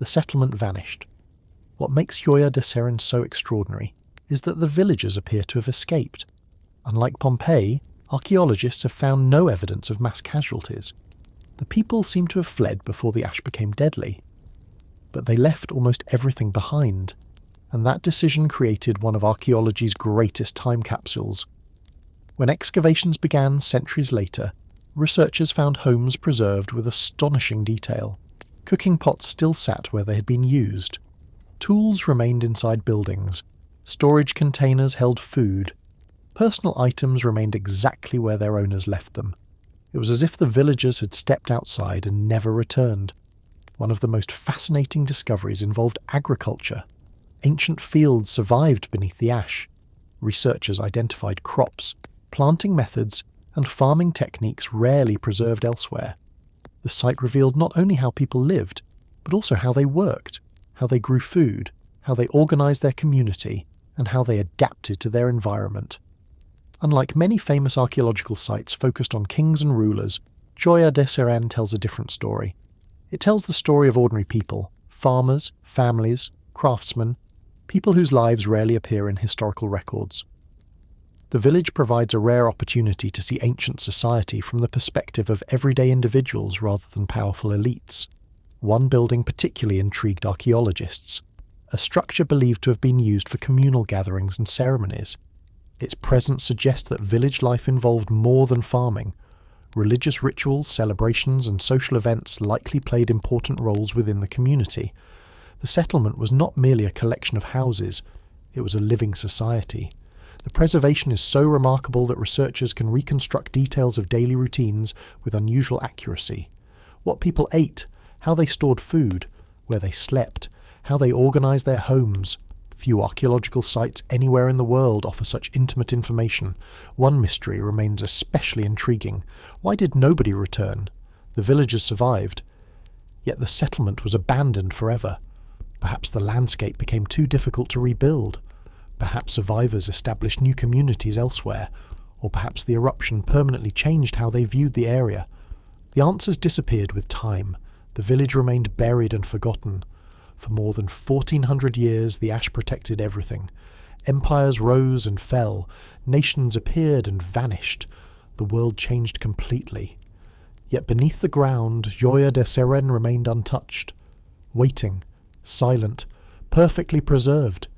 The settlement vanished. What makes Gioia de Seren so extraordinary is that the villagers appear to have escaped. Unlike Pompeii, archaeologists have found no evidence of mass casualties. The people seem to have fled before the ash became deadly. But they left almost everything behind, and that decision created one of archaeology's greatest time capsules. When excavations began centuries later, researchers found homes preserved with astonishing detail. Cooking pots still sat where they had been used. Tools remained inside buildings. Storage containers held food. Personal items remained exactly where their owners left them. It was as if the villagers had stepped outside and never returned. One of the most fascinating discoveries involved agriculture. Ancient fields survived beneath the ash. Researchers identified crops, planting methods, and farming techniques rarely preserved elsewhere. The site revealed not only how people lived, but also how they worked, how they grew food, how they organized their community, and how they adapted to their environment. Unlike many famous archaeological sites focused on kings and rulers, Gioia de Seren tells a different story. It tells the story of ordinary people, farmers, families, craftsmen, people whose lives rarely appear in historical records. The village provides a rare opportunity to see ancient society from the perspective of everyday individuals rather than powerful elites. One building particularly intrigued archaeologists, a structure believed to have been used for communal gatherings and ceremonies. Its presence suggests that village life involved more than farming. Religious rituals, celebrations, and social events likely played important roles within the community. The settlement was not merely a collection of houses, it was a living society. The preservation is so remarkable that researchers can reconstruct details of daily routines with unusual accuracy. What people ate, how they stored food, where they slept, how they organized their homes. Few archaeological sites anywhere in the world offer such intimate information. One mystery remains especially intriguing. Why did nobody return? The villagers survived, yet the settlement was abandoned forever. Perhaps the landscape became too difficult to rebuild. Perhaps survivors established new communities elsewhere, or perhaps the eruption permanently changed how they viewed the area. The answers disappeared with time. The village remained buried and forgotten. For more than 1,400 years, the ash protected everything. Empires rose and fell. Nations appeared and vanished. the world changed completely. Yet beneath the ground, Gioia de Seren remained untouched, waiting, silent, perfectly preserved.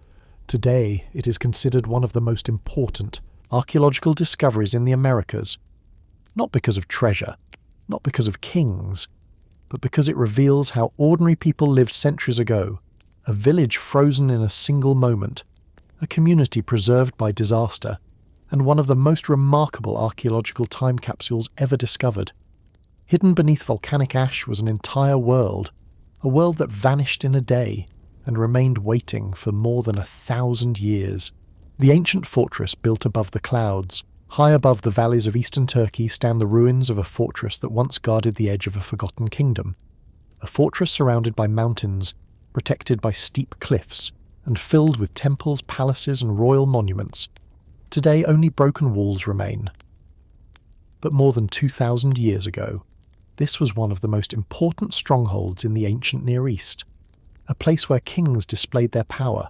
Today, it is considered one of the most important archaeological discoveries in the Americas, not because of treasure, not because of kings, but because it reveals how ordinary people lived centuries ago, a village frozen in a single moment, a community preserved by disaster, and one of the most remarkable archaeological time capsules ever discovered. Hidden beneath volcanic ash was an entire world, a world that vanished in a day and remained waiting for more than 1,000 years. The ancient fortress built above the clouds, high above the valleys of eastern Turkey, stand the ruins of a fortress that once guarded the edge of a forgotten kingdom. A fortress surrounded by mountains, protected by steep cliffs, and filled with temples, palaces, and royal monuments. Today only broken walls remain. But more than 2,000 years ago, this was one of the most important strongholds in the ancient Near East, a place where kings displayed their power,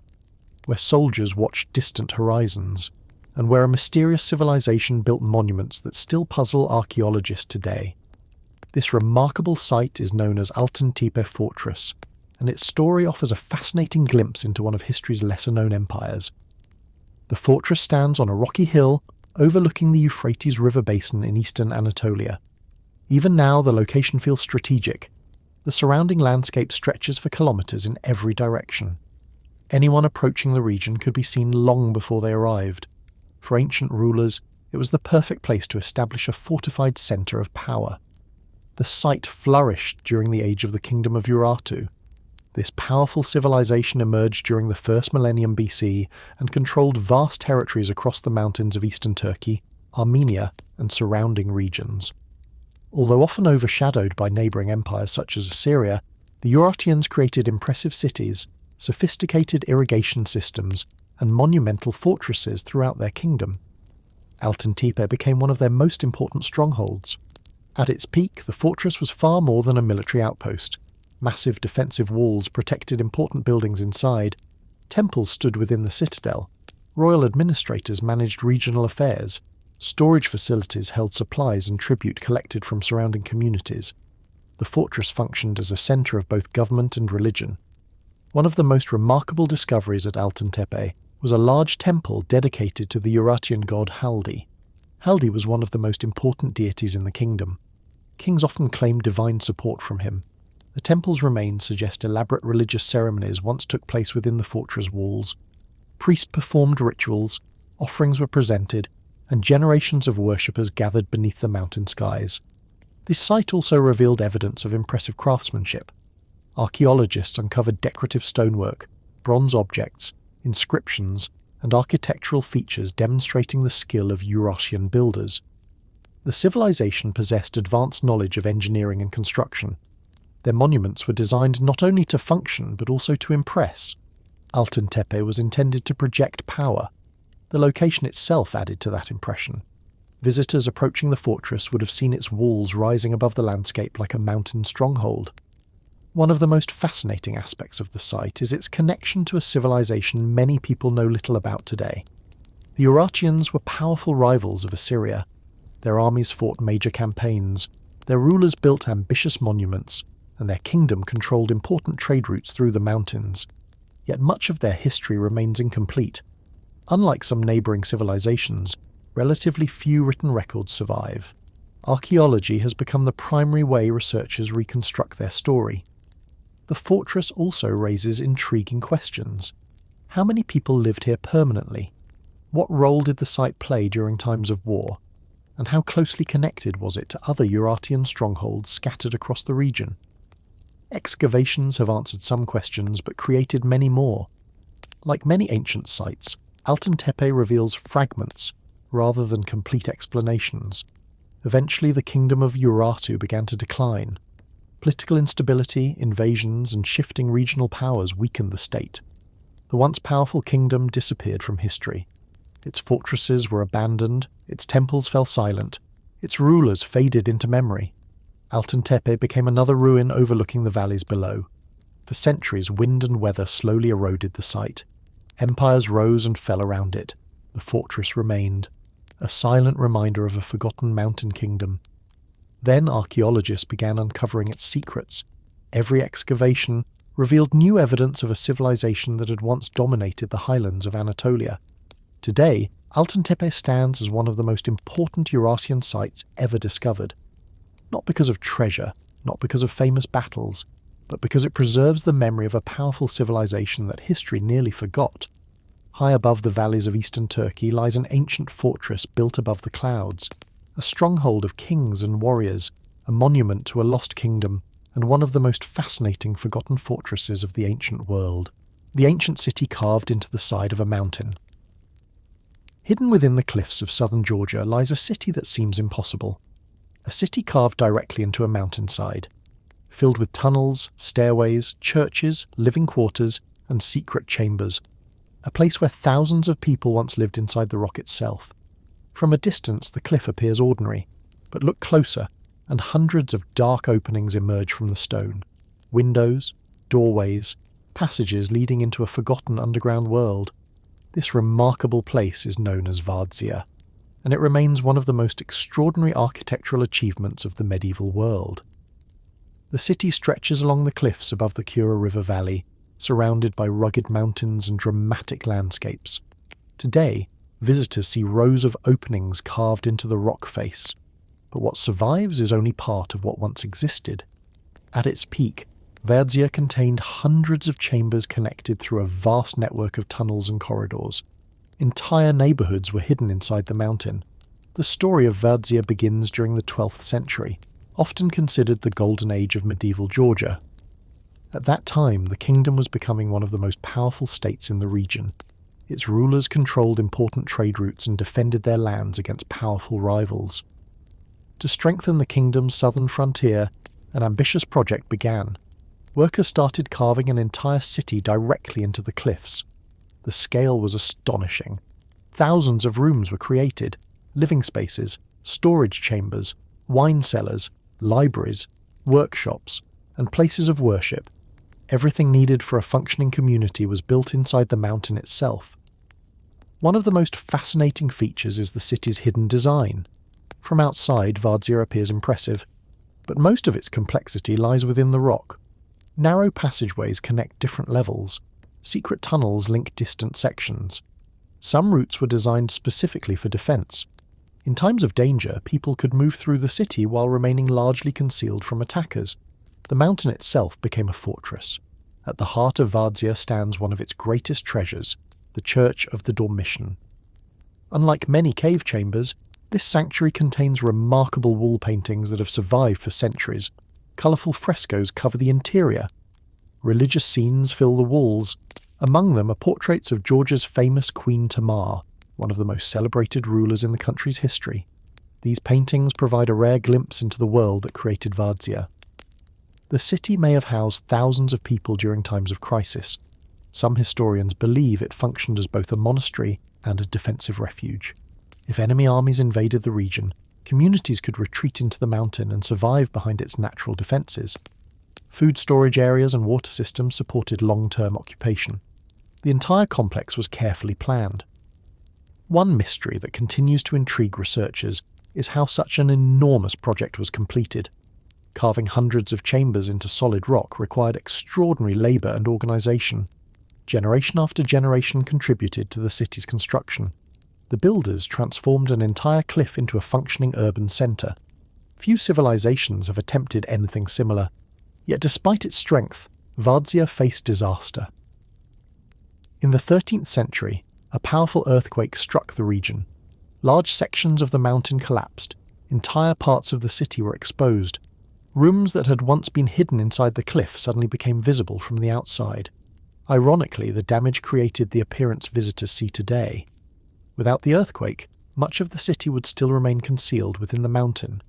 where soldiers watched distant horizons, and where a mysterious civilization built monuments that still puzzle archaeologists today. This remarkable site is known as Altyn Tepe Fortress, and its story offers a fascinating glimpse into one of history's lesser-known empires. The fortress stands on a rocky hill overlooking the Euphrates River basin in eastern Anatolia. Even now, the location feels strategic. The surrounding landscape stretches for kilometers in every direction. Anyone approaching the region could be seen long before they arrived. For ancient rulers, it was the perfect place to establish a fortified center of power. The site flourished during the age of the Kingdom of Urartu. This powerful civilization emerged during the first millennium BC and controlled vast territories across the mountains of eastern Turkey, Armenia, and surrounding regions. Although often overshadowed by neighbouring empires such as Assyria, the Urartians created impressive cities, sophisticated irrigation systems, and monumental fortresses throughout their kingdom. Altyn Tepe became one of their most important strongholds. At its peak, the fortress was far more than a military outpost. Massive defensive walls protected important buildings inside. Temples stood within the citadel. Royal administrators managed regional affairs. Storage facilities held supplies and tribute collected from surrounding communities. The fortress functioned as a centre of both government and religion. One of the most remarkable discoveries at Altyn Tepe was a large temple dedicated to the Urartian god Haldi. Haldi was one of the most important deities in the kingdom. Kings often claimed divine support from him. The temple's remains suggest elaborate religious ceremonies once took place within the fortress walls. Priests performed rituals, offerings were presented, and generations of worshippers gathered beneath the mountain skies. This site also revealed evidence of impressive craftsmanship. Archaeologists uncovered decorative stonework, bronze objects, inscriptions, and architectural features demonstrating the skill of Urartian builders. The civilization possessed advanced knowledge of engineering and construction. Their monuments were designed not only to function but also to impress. Altyn Tepe was intended to project power. The location itself added to that impression. Visitors approaching the fortress would have seen its walls rising above the landscape like a mountain stronghold. One of the most fascinating aspects of the site is its connection to a civilization many people know little about today. The Urartians were powerful rivals of Assyria. Their armies fought major campaigns, their rulers built ambitious monuments, and their kingdom controlled important trade routes through the mountains. Yet much of their history remains incomplete. Unlike some neighbouring civilizations, relatively few written records survive. Archaeology has become the primary way researchers reconstruct their story. The fortress also raises intriguing questions. How many people lived here permanently? What role did the site play during times of war? And how closely connected was it to other Urartian strongholds scattered across the region? Excavations have answered some questions but created many more. Like many ancient sites, Altyn Tepe reveals fragments rather than complete explanations. Eventually the kingdom of Urartu began to decline. Political instability, invasions, and shifting regional powers weakened the state. The once powerful kingdom disappeared from history. Its fortresses were abandoned, its temples fell silent, its rulers faded into memory. Altyn Tepe became another ruin overlooking the valleys below. For centuries, wind and weather slowly eroded the site. Empires rose and fell around it. The fortress remained. a silent reminder of a forgotten mountain kingdom. Then archaeologists began uncovering its secrets. Every excavation revealed new evidence of a civilization that had once dominated the highlands of Anatolia. Today, Altentepe stands as one of the most important Eurasian sites ever discovered. Not because of treasure, not because of famous battles, but because it preserves the memory of a powerful civilization that history nearly forgot. High above the valleys of eastern Turkey lies an ancient fortress built above the clouds, a stronghold of kings and warriors, a monument to a lost kingdom, and one of the most fascinating forgotten fortresses of the ancient world, the ancient city carved into the side of a mountain. Hidden within the cliffs of southern Georgia lies a city that seems impossible. A city carved directly into a mountainside, filled with tunnels, stairways, churches, living quarters, and secret chambers. A place where thousands of people once lived inside the rock itself. From a distance, the cliff appears ordinary, but look closer, and hundreds of dark openings emerge from the stone. Windows, doorways, passages leading into a forgotten underground world. This remarkable place is known as Vardzia, and it remains one of the most extraordinary architectural achievements of the medieval world. The city stretches along the cliffs above the Kura River Valley, surrounded by rugged mountains and dramatic landscapes. Today, visitors see rows of openings carved into the rock face, but what survives is only part of what once existed. At its peak, Vardzia contained hundreds of chambers connected through a vast network of tunnels and corridors. Entire neighbourhoods were hidden inside the mountain. The story of Vardzia begins during the 12th century, often considered the golden age of medieval Georgia. At that time, the kingdom was becoming one of the most powerful states in the region. Its rulers controlled important trade routes and defended their lands against powerful rivals. To strengthen the kingdom's southern frontier, an ambitious project began. Workers started carving an entire city directly into the cliffs. The scale was astonishing. Thousands of rooms were created, living spaces, storage chambers, wine cellars, libraries, workshops, and places of worship. Everything needed for a functioning community was built inside the mountain itself. One of the most fascinating features is the city's hidden design. From outside, Vardzia appears impressive, but most of its complexity lies within the rock. Narrow passageways connect different levels. Secret tunnels link distant sections. Some routes were designed specifically for defense. In times of danger, people could move through the city while remaining largely concealed from attackers. The mountain itself became a fortress. At the heart of Vardzia stands one of its greatest treasures, the Church of the Dormition. Unlike many cave chambers, this sanctuary contains remarkable wall paintings that have survived for centuries. Colourful frescoes cover the interior. Religious scenes fill the walls. Among them are portraits of Georgia's famous Queen Tamar, one of the most celebrated rulers in the country's history. These paintings provide a rare glimpse into the world that created Vardzia. The city may have housed thousands of people during times of crisis. Some historians believe it functioned as both a monastery and a defensive refuge. If enemy armies invaded the region, communities could retreat into the mountain and survive behind its natural defences. Food storage areas and water systems supported long-term occupation. The entire complex was carefully planned. One mystery that continues to intrigue researchers is how such an enormous project was completed. Carving hundreds of chambers into solid rock required extraordinary labour and organisation. Generation after generation contributed to the city's construction. The builders transformed an entire cliff into a functioning urban centre. Few civilizations have attempted anything similar. Yet despite its strength, Vardzia faced disaster. In the 13th century, a powerful earthquake struck the region. Large sections of the mountain collapsed. Entire parts of the city were exposed. Rooms that had once been hidden inside the cliff suddenly became visible from the outside. Ironically, the damage created the appearance visitors see today. Without the earthquake, much of the city would still remain concealed within the mountain.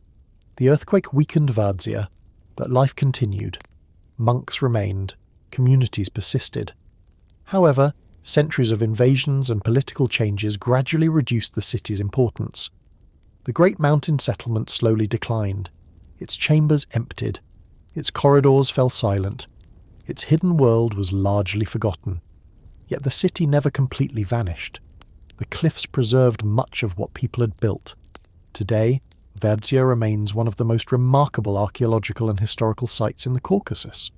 The earthquake weakened Vardzia, but life continued. Monks remained, communities persisted. However, centuries of invasions and political changes gradually reduced the city's importance. The great mountain settlement slowly declined. Its chambers emptied. Its corridors fell silent. Its hidden world was largely forgotten. Yet the city never completely vanished. The cliffs preserved much of what people had built. Today, Verdzia remains one of the most remarkable archaeological and historical sites in the Caucasus.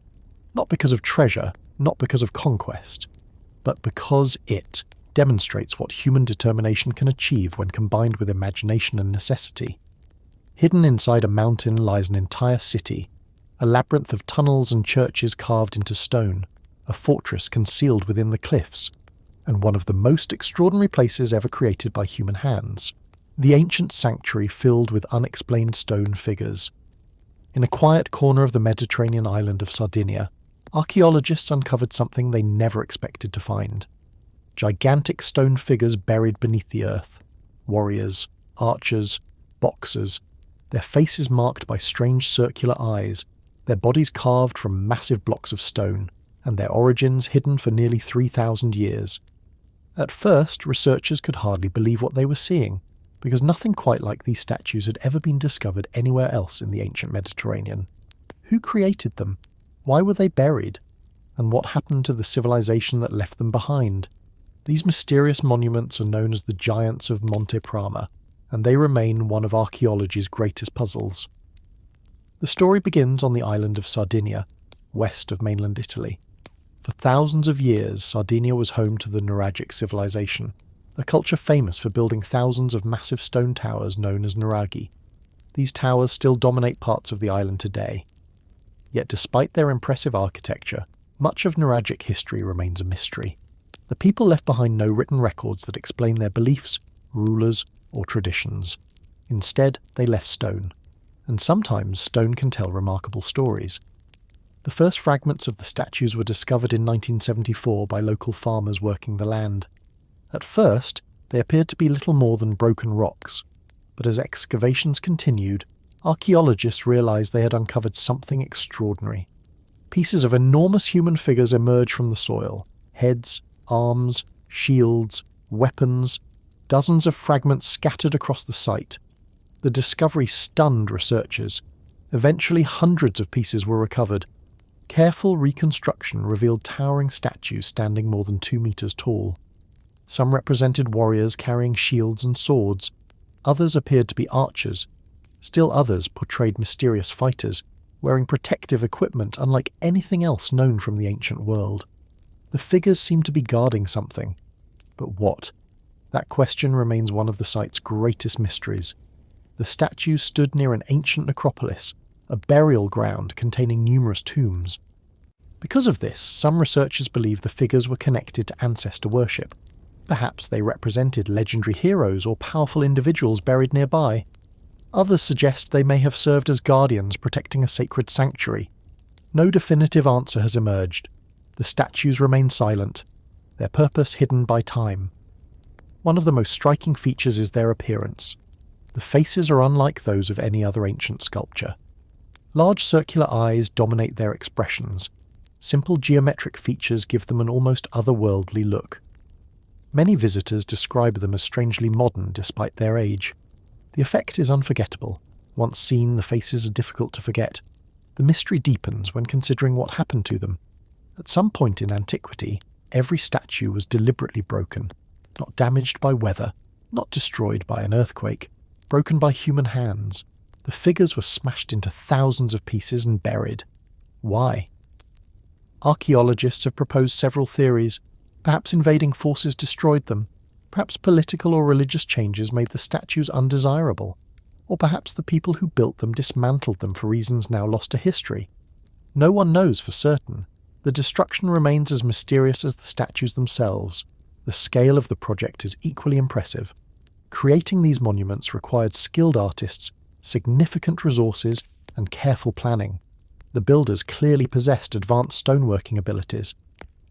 Not because of treasure, not because of conquest, but because it demonstrates what human determination can achieve when combined with imagination and necessity. Hidden inside a mountain lies an entire city, a labyrinth of tunnels and churches carved into stone, a fortress concealed within the cliffs, and one of the most extraordinary places ever created by human hands, the ancient sanctuary filled with unexplained stone figures. In a quiet corner of the Mediterranean island of Sardinia, archaeologists uncovered something they never expected to find. Gigantic stone figures buried beneath the earth. Warriors, archers, boxers, their faces marked by strange circular eyes, their bodies carved from massive blocks of stone, and their origins hidden for nearly 3,000 years. At first, researchers could hardly believe what they were seeing, because nothing quite like these statues had ever been discovered anywhere else in the ancient Mediterranean. Who created them? Why were they buried? And what happened to the civilization that left them behind? These mysterious monuments are known as the Giants of Monte Prama, and they remain one of archaeology's greatest puzzles. The story begins on the island of Sardinia, west of mainland Italy. For thousands of years, Sardinia was home to the Nuragic civilization, a culture famous for building thousands of massive stone towers known as nuraghi. These towers still dominate parts of the island today. Yet despite their impressive architecture, much of Nuragic history remains a mystery. The people left behind no written records that explain their beliefs, rulers, or traditions. Instead, they left stone. And sometimes stone can tell remarkable stories. The first fragments of the statues were discovered in 1974 by local farmers working the land. At first, they appeared to be little more than broken rocks, but as excavations continued, archaeologists realized they had uncovered something extraordinary. Pieces of enormous human figures emerged from the soil: heads, arms, shields, weapons, dozens of fragments scattered across the site. The discovery stunned researchers. Eventually, hundreds of pieces were recovered. Careful reconstruction revealed towering statues standing more than 2 meters tall. Some represented warriors carrying shields and swords. Others appeared to be archers. Still others portrayed mysterious fighters, wearing protective equipment unlike anything else known from the ancient world. The figures seemed to be guarding something. But what? That question remains one of the site's greatest mysteries. The statues stood near an ancient necropolis, a burial ground containing numerous tombs. Because of this, some researchers believe the figures were connected to ancestor worship. Perhaps they represented legendary heroes or powerful individuals buried nearby. Others suggest they may have served as guardians protecting a sacred sanctuary. No definitive answer has emerged. The statues remain silent, their purpose hidden by time. One of the most striking features is their appearance. The faces are unlike those of any other ancient sculpture. Large circular eyes dominate their expressions. Simple geometric features give them an almost otherworldly look. Many visitors describe them as strangely modern despite their age. The effect is unforgettable. Once seen, the faces are difficult to forget. The mystery deepens when considering what happened to them. At some point in antiquity, every statue was deliberately broken, not damaged by weather, not destroyed by an earthquake, broken by human hands. The figures were smashed into thousands of pieces and buried. Why? Archaeologists have proposed several theories. Perhaps invading forces destroyed them. Perhaps political or religious changes made the statues undesirable. Or perhaps the people who built them dismantled them for reasons now lost to history. No one knows for certain. The destruction remains as mysterious as the statues themselves. The scale of the project is equally impressive. Creating these monuments required skilled artists, significant resources, and careful planning. The builders clearly possessed advanced stoneworking abilities.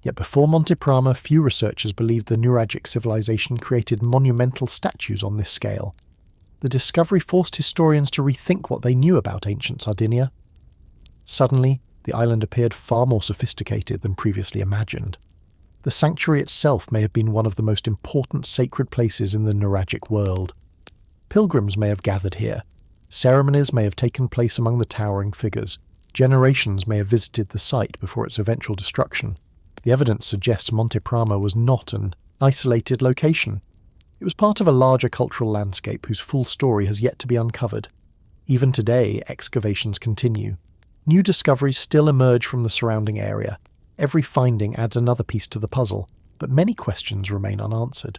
Yet before Monte Prama, few researchers believed the Nuragic civilization created monumental statues on this scale. The discovery forced historians to rethink what they knew about ancient Sardinia. Suddenly, the island appeared far more sophisticated than previously imagined. The sanctuary itself may have been one of the most important sacred places in the Nuragic world. Pilgrims may have gathered here. Ceremonies may have taken place among the towering figures. Generations may have visited the site before its eventual destruction. The evidence suggests Monte Prama was not an isolated location. It was part of a larger cultural landscape whose full story has yet to be uncovered. Even today, excavations continue. New discoveries still emerge from the surrounding area. Every finding adds another piece to the puzzle, but many questions remain unanswered.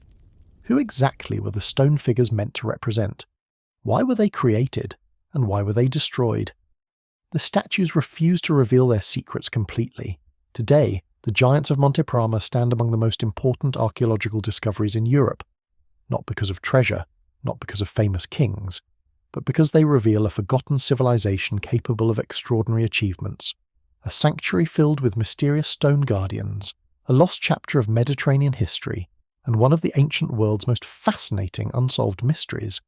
Who exactly were the stone figures meant to represent? Why were they created? And why were they destroyed? The statues refuse to reveal their secrets completely. Today, the giants of Monte Prama stand among the most important archaeological discoveries in Europe, not because of treasure, not because of famous kings, but because they reveal a forgotten civilization capable of extraordinary achievements. A sanctuary filled with mysterious stone guardians, a lost chapter of Mediterranean history, and one of the ancient world's most fascinating unsolved mysteries.